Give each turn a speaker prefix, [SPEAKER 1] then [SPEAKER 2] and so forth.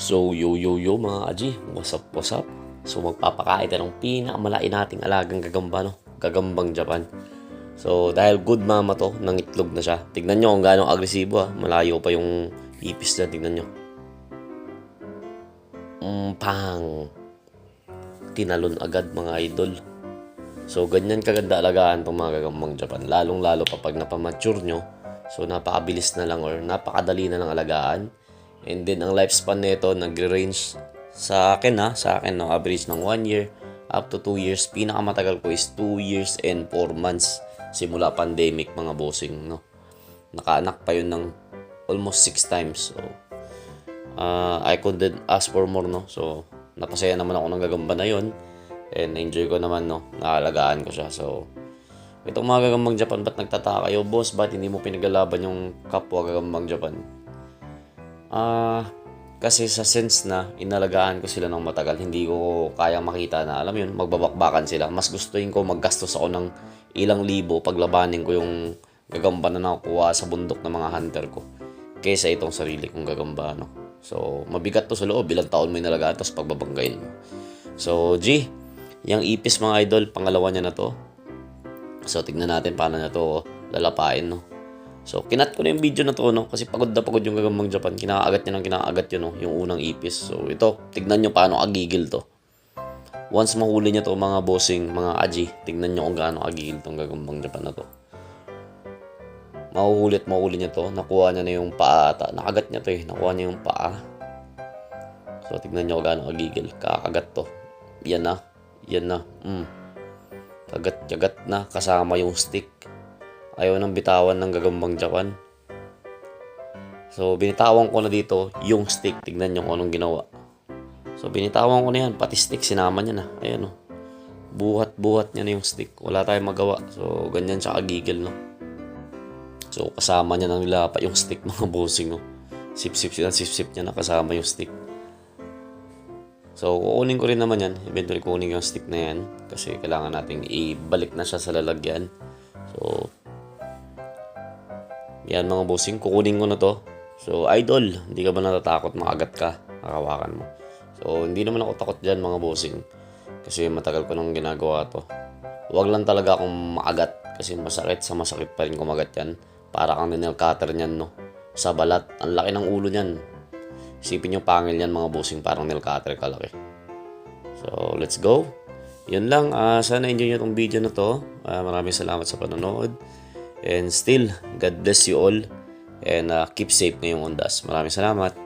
[SPEAKER 1] So, yo mga aji, what's up? So, magpapakain tayo ng pinakamalaki nating alagang gagamba, no? Gagambang Japan. So, dahil good mama to, nangitlog na siya. Tignan nyo kung gaano agresibo, ha. Malayo pa yung ipis na, tignan nyo. Pang! Tinalon agad mga idol. So, ganyan kaganda alagaan itong mga gagambang Japan. Lalong-lalo pa pag napamature nyo. So, napakabilis na lang or napakadali na lang alagaan. And then, ang lifespan nito nagre-range sa akin no, average ng 1 year up to 2 years. Pinakamatagal ko is 2 years and 4 months simula pandemic mga bossing, no. Nakaanak pa yun ng almost 6 times. So, I couldn't ask for more, no. So, napasaya naman ako ng gagamba na yun. And enjoy ko naman, no. Naalagaan ko siya. So, itong mga gagambang Japan, ba't nagtataka kayo? Boss, ba't hindi mo pinagalaban yung kapwa gagambang Japan? Kasi sa sense na inalagaan ko sila ng matagal, hindi ko kayang makita na, alam yun, magbabakbakan sila. Mas gustuin ko maggastos ako ng ilang libo paglabanin ko yung gagamba na nakukuha sa bundok ng mga hunter ko kaysa itong sarili kong gagamba, no? So, mabigat to sa loob. Ilang taon mo inalagaan, tapos pagbabanggain mo. So, G, yung ipis mga idol, pangalawa niya na to. So, tignan natin paano na to lalapain, no? So, kinat ko na yung video na to, no? Kasi pagod na pagod yung gagambang Japan. Kinakaagat niya ng kinakaagat yun, no? Yung unang ipis. So, ito, tignan nyo paano agigil to. Once mahuli niya to, mga bossing, mga aji, tignan nyo kung gaano agigil tong gagambang Japan na to. Mahuli niya to. Nakuha niya na yung paa ata. Nakagat niya to eh. Nakuha niya yung paa. So, tignan nyo kung gaano agigil. Kakagat to. Yan na. Yan na. Kagat na. Kasama yung stick. Ayaw nang bitawan ng gagambang Japan. So, binitawan ko na dito yung stick. Tignan nyo kung anong ginawa. So, binitawan ko na yan. Pati stick, sinama niya na. Ayan, oh. Buhat-buhat niya na yung stick. Wala tayong magawa. So, ganyan siya kagigil, no? So, kasama niya nang nilapa yung stick, mga bossing, oh. Sip-sip niya na kasama yung stick. So, kukunin ko rin naman yan. Eventually, kukunin yung stick na yan. Kasi kailangan nating ibalik na siya sa lalagyan. So, yan mga bossing, kukunin ko na to. So, idol, hindi ka ba natatakot makagat ka? Nakawakan mo. So, hindi naman ako takot dyan mga bossing. Kasi matagal ko nang ginagawa to. Huwag lang talaga akong makagat. Kasi masakit pa rin kumagat yan. Para kang nail cutter niyan, no? Sa balat. Ang laki ng ulo niyan. Isipin yung pangil niyan mga bossing. Parang nail cutter kalaki. So, let's go. Yun lang. Sana enjoy nyo itong video na to. Maraming salamat sa panonood. And still, God bless you all. And keep safe ngayong ondas. Maraming salamat.